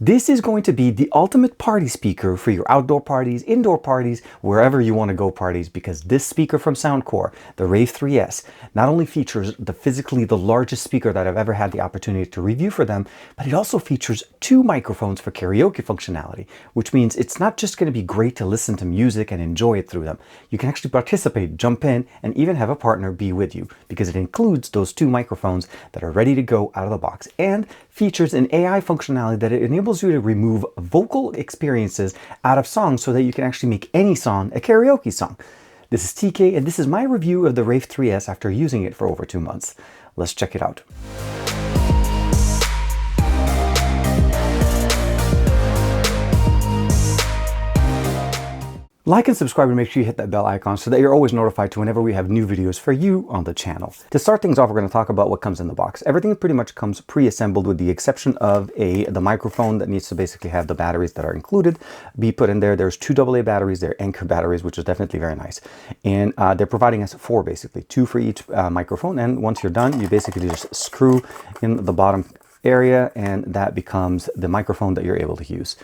This is going to be the ultimate party speaker for your outdoor parties, indoor parties, wherever you want to go parties, because this speaker from Soundcore, the Rave 3S, not only features physically the largest speaker that I've ever had the opportunity to review for them, but it also features 2 microphones for karaoke functionality, which means it's not just going to be great to listen to music and enjoy it through them. You can actually participate, jump in, and even have a partner be with you, because it includes those 2 microphones that are ready to go out of the box, and features an AI functionality that it enables you to remove vocal experiences out of songs so that you can actually make any song a karaoke song. This is TK, and this is my review of the Rave 3S after using it for over 2 months. Let's check it out. Like and subscribe and make sure you hit that bell icon so that you're always notified to whenever we have new videos for you on the channel. To start things off, we're going to talk about what comes in the box. Everything pretty much comes pre-assembled with the exception of the microphone that needs to basically have the batteries that are included be put in there. There's 2 AA batteries, they're Anker batteries, which is definitely very nice. And they're providing us 4 basically, 2 for each microphone. And once you're done, you basically just screw in the bottom area and that becomes the microphone that you're able to use.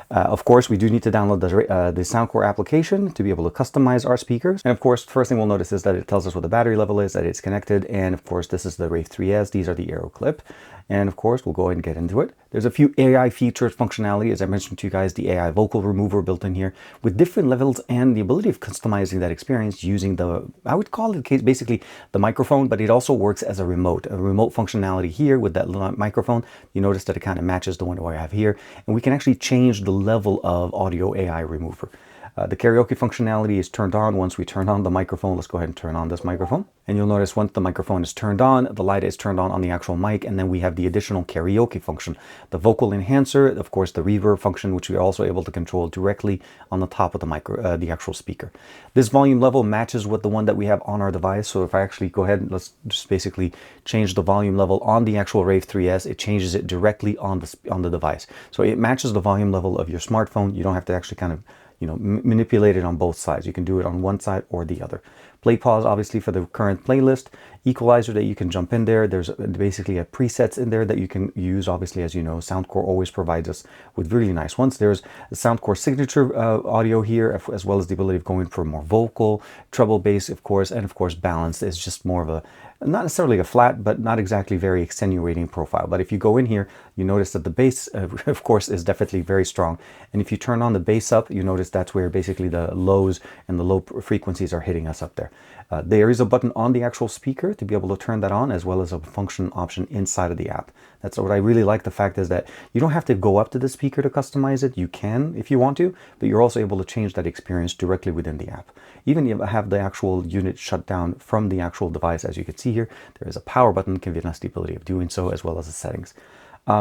Of course, we do need to download the Soundcore application to be able to customize our speakers. And of course, the first thing we'll notice is that it tells us what the battery level is, that it's connected. And of course, this is the Rave 3S. These are the Aero clip. And of course, we'll go ahead and get into it. There's a few AI features, functionality, as I mentioned to you guys, the AI vocal remover built in here with different levels and the ability of customizing that experience using I would call it basically the microphone, but it also works as a remote functionality here with that little microphone. You notice that it kind of matches the one that I have here. And we can actually change the level of audio AI remover. The karaoke functionality is turned on once we turn on the microphone. Let's go ahead and turn on this microphone. And you'll notice once the microphone is turned on, the light is turned on the actual mic, and then we have the additional karaoke function. The vocal enhancer, of course, the reverb function, which we are also able to control directly on the top of the actual speaker. This volume level matches with the one that we have on our device. So if I actually go ahead and let's just basically change the volume level on the actual Rave 3S, it changes it directly on the device. So it matches the volume level of your smartphone. You don't have to actually kind of manipulate it on both sides. You can do it on one side or the other. Play pause, obviously, for the current playlist. Equalizer that you can jump in there. There's basically a presets in there that you can use. Obviously, as you know, Soundcore always provides us with really nice ones. There's the Soundcore signature audio here, as well as the ability of going for more vocal, treble bass, of course, and of course, balance is just more of a, not necessarily a flat, but not exactly very extenuating profile. But if you go in here, you notice that the bass, of course, is definitely very strong. And if you turn on the bass up, you notice that's where basically the lows and the low frequencies are hitting us up there. There is a button on the actual speaker to be able to turn that on, as well as a function option inside of the app. That's what I really like. The fact is that you don't have to go up to the speaker to customize it. You can if you want to, but you're also able to change that experience directly within the app. Even if you have the actual unit shut down from the actual device, as you can see here, there is a power button giving us the ability of doing so, as well as the settings.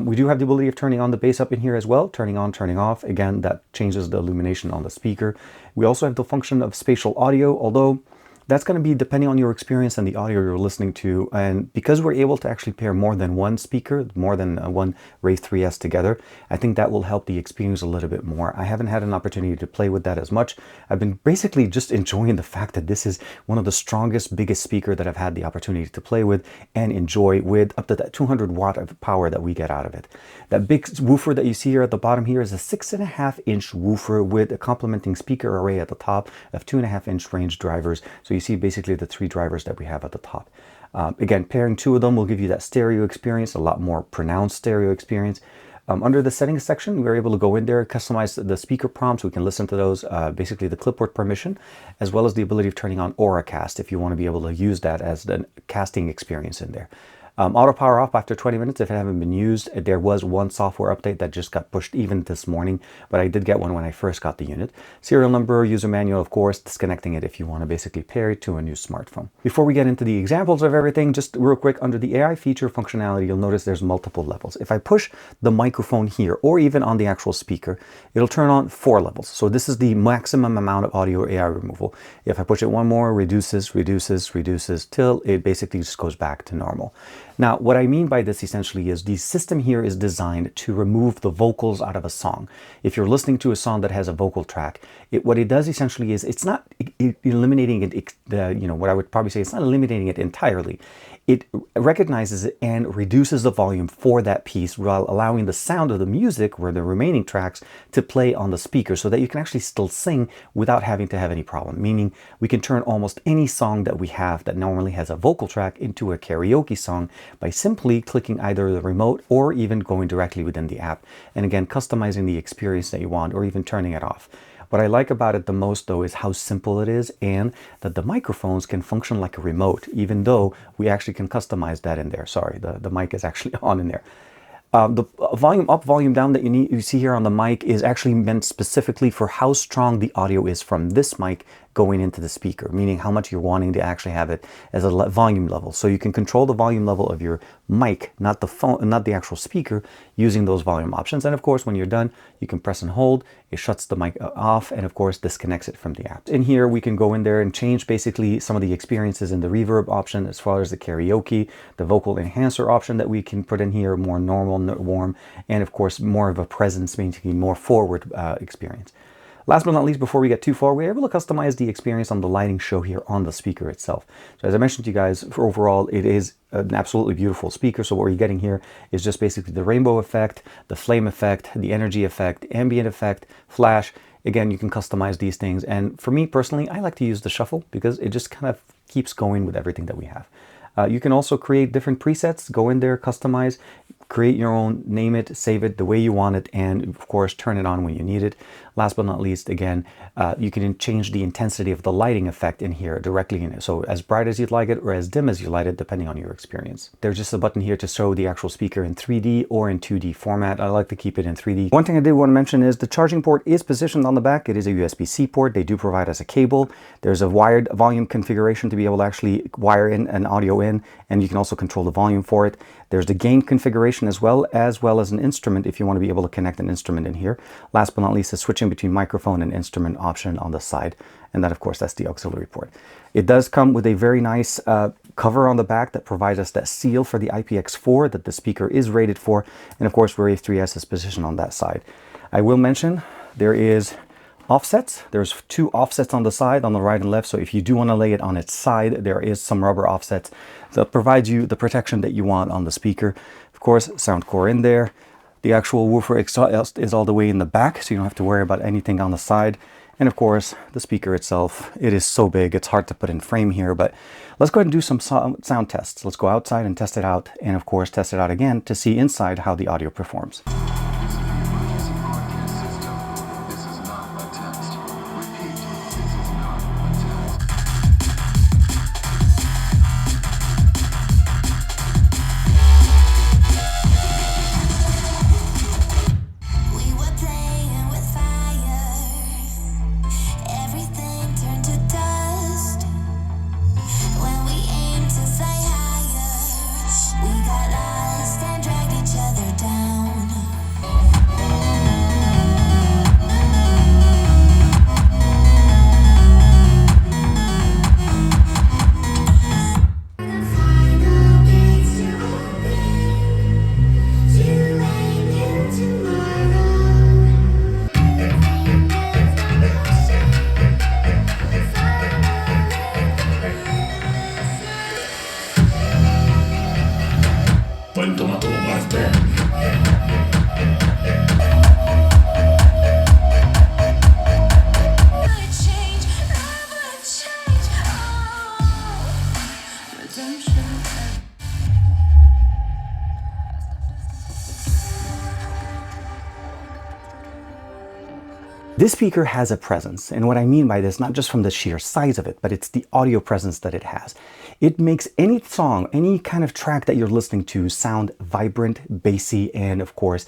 We do have the ability of turning on the bass up in here as well, turning on, turning off. Again, that changes the illumination on the speaker. We also have the function of spatial audio, although that's going to be depending on your experience and the audio you're listening to. And because we're able to actually pair more than one speaker, more than one Rave 3S together, I think that will help the experience a little bit more. I haven't had an opportunity to play with that as much. I've been basically just enjoying the fact that this is one of the strongest, biggest speaker that I've had the opportunity to play with and enjoy with up to that 200 watt of power that we get out of it. That big woofer that you see here at the bottom here is a 6.5-inch woofer with a complementing speaker array at the top of 2.5-inch range drivers. So you see basically the 3 drivers that we have at the top. Again, pairing 2 of them will give you that stereo experience, a lot more pronounced stereo experience. Under the settings section, we're able to go in there, customize the speaker prompts. We can listen to those, basically the clipboard permission, as well as the ability of turning on AuraCast if you want to be able to use that as the casting experience in there. Auto power off after 20 minutes if it haven't been used. There was one software update that just got pushed even this morning, but I did get one when I first got the unit. Serial number, user manual, of course, disconnecting it if you want to basically pair it to a new smartphone. Before we get into the examples of everything, just real quick, under the AI feature functionality, you'll notice there's multiple levels. If I push the microphone here, or even on the actual speaker, it'll turn on 4 levels. So this is the maximum amount of audio AI removal. If I push it one more, reduces, reduces, reduces, till it basically just goes back to normal. Now, what I mean by this essentially is the system here is designed to remove the vocals out of a song. If you're listening to a song that has a vocal track, what it does essentially is it's not eliminating it, what I would probably say, it's not eliminating it entirely. it recognizes it and reduces the volume for that piece while allowing the sound of the music or the remaining tracks to play on the speaker so that you can actually still sing without having to have any problem. Meaning we can turn almost any song that we have that normally has a vocal track into a karaoke song by simply clicking either the remote or even going directly within the app. And again, customizing the experience that you want or even turning it off. What I like about it the most though is how simple it is and that the microphones can function like a remote, even though we actually can customize that in there. Sorry, the mic is actually on in there. The volume up, volume down that you see here on the mic is actually meant specifically for how strong the audio is from this mic going into the speaker, meaning how much you're wanting to actually have it as a volume level. So you can control the volume level of your mic, not the phone, not the actual speaker, using those volume options. And of course, when you're done, you can press and hold. It shuts the mic off and of course disconnects it from the app. In here, we can go in there and change basically some of the experiences in the reverb option as far as the karaoke, the vocal enhancer option that we can put in here, more normal, warm, and of course, more of a presence, basically more forward experience. Last but not least, before we get too far, we're able to customize the experience on the lighting show here on the speaker itself. So as I mentioned to you guys, for overall, it is an absolutely beautiful speaker. So what you're getting here is just basically the rainbow effect, the flame effect, the energy effect, ambient effect, flash. Again, you can customize these things. And for me personally, I like to use the shuffle because it just kind of keeps going with everything that we have. You can also create different presets, go in there, customize, create your own, name it, save it the way you want it, and of course turn it on when you need it. Last but not least, again, you can change the intensity of the lighting effect in here directly in it. So as bright as you'd like it or as dim as you like it, depending on your experience. There's just a button here to show the actual speaker in 3D or in 2D format. I like to keep it in 3D. One thing I did want to mention is the charging port is positioned on the back. It is a USB-C port. They do provide us a cable. There's a wired volume configuration to be able to actually wire in an audio in, and you can also control the volume for it. There's the gain configuration as well as an instrument if you want to be able to connect an instrument in here. Last but not least, the switching between microphone and instrument option on the side. And that, of course, that's the auxiliary port. It does come with a very nice cover on the back that provides us that seal for the IPX4 that the speaker is rated for. And of course, Rave 3S is positioned on that side. I will mention there is offsets. There's two offsets on the side, on the right and left. So if you do want to lay it on its side, there is some rubber offsets that provide you the protection that you want on the speaker. Of course, Soundcore in there. The actual woofer is all the way in the back, so you don't have to worry about anything on the side. And of course, the speaker itself, it is so big, it's hard to put in frame here, but let's go ahead and do some sound tests. Let's go outside and test it out, and of course, test it out again to see inside how the audio performs. This speaker has a presence, and what I mean by this, not just from the sheer size of it, but it's the audio presence that it has. It makes any song, any kind of track that you're listening to sound vibrant, bassy, and of course,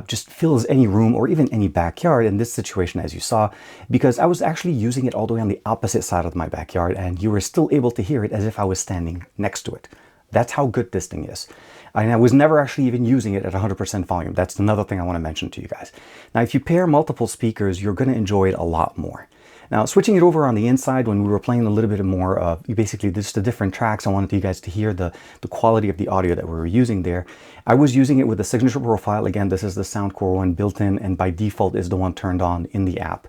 just fills any room or even any backyard in this situation, as you saw, because I was actually using it all the way on the opposite side of my backyard, and you were still able to hear it as if I was standing next to it. That's how good this thing is. And I was never actually even using it at 100% volume. That's another thing I want to mention to you guys. Now, if you pair multiple speakers, you're going to enjoy it a lot more. Now, switching it over on the inside, when we were playing a little bit more of basically just the different tracks, I wanted you guys to hear the quality of the audio that we were using there. I was using it with the signature profile. Again, this is the Soundcore one built in, and by default is the one turned on in the app.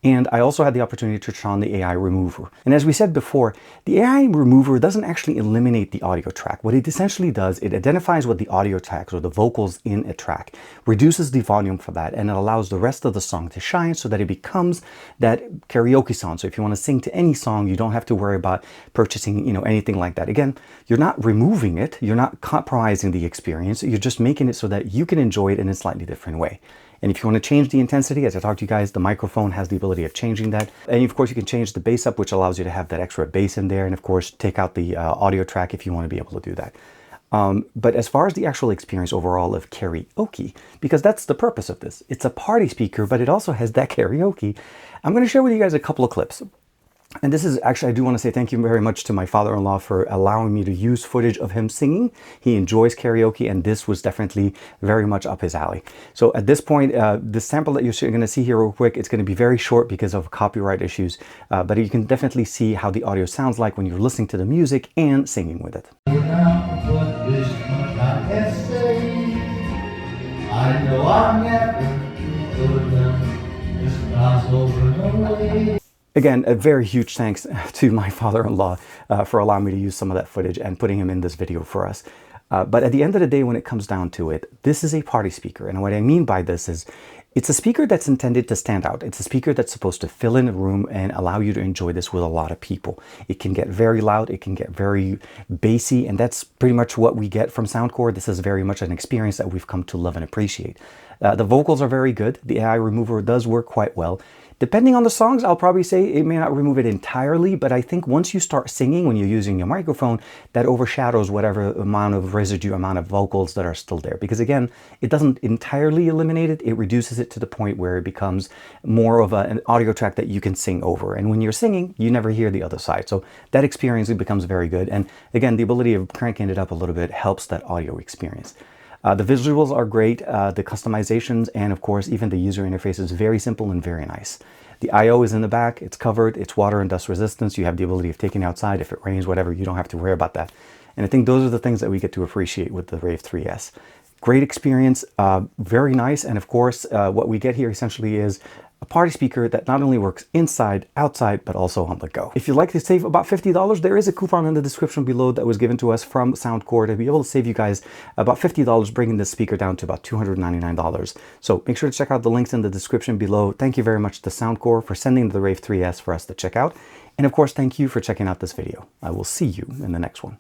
And I also had the opportunity to turn on the AI remover. And as we said before, the AI remover doesn't actually eliminate the audio track. What it essentially does, it identifies what the audio tracks or the vocals in a track, reduces the volume for that, and it allows the rest of the song to shine so that it becomes that karaoke song. So if you want to sing to any song, you don't have to worry about purchasing, anything like that. Again, you're not removing it, you're not compromising the experience, you're just making it so that you can enjoy it in a slightly different way. And if you want to change the intensity, as I talked to you guys, the microphone has the ability of changing that. And of course, you can change the bass up, which allows you to have that extra bass in there. And of course, take out the audio track if you want to be able to do that. But as far as the actual experience overall of karaoke, because that's the purpose of this, it's a party speaker, but it also has that karaoke. I'm going to share with you guys a couple of clips. And this is actually, I do want to say thank you very much to my father-in-law for allowing me to use footage of him singing. He enjoys karaoke, and this was definitely very much up his alley. So at this point, the sample that you're going to see here real quick, it's going to be very short because of copyright issues, but you can definitely see how the audio sounds like when you're listening to the music and singing with it. I know I'm never good enough, just cross over. Again, a very huge thanks to my father-in-law for allowing me to use some of that footage and putting him in this video for us. But at the end of the day, when it comes down to it, this is a party speaker. And what I mean by this is it's a speaker that's intended to stand out. It's a speaker that's supposed to fill in a room and allow you to enjoy this with a lot of people. It can get very loud, it can get very bassy, and that's pretty much what we get from Soundcore. This is very much an experience that we've come to love and appreciate. The vocals are very good. The AI remover does work quite well. Depending on the songs, I'll probably say it may not remove it entirely, but I think once you start singing, when you're using your microphone, that overshadows whatever amount of residue, amount of vocals that are still there. Because again, it doesn't entirely eliminate it, it reduces it to the point where it becomes more of an audio track that you can sing over. And when you're singing, you never hear the other side. So that experience becomes very good. And again, the ability of cranking it up a little bit helps that audio experience. The visuals are great, the customizations, and of course, even the user interface is very simple and very nice. The I/O is in the back, it's covered, it's water and dust resistance, you have the ability of taking it outside, if it rains, whatever, you don't have to worry about that. And I think those are the things that we get to appreciate with the Rave 3S. Great experience, very nice, and of course, what we get here essentially is a party speaker that not only works inside, outside, but also on the go. If you'd like to save about $50, there is a coupon in the description below that was given to us from Soundcore to be able to save you guys about $50, bringing this speaker down to about $299. So make sure to check out the links in the description below. Thank you very much to Soundcore for sending the Rave 3S for us to check out. And of course, thank you for checking out this video. I will see you in the next one.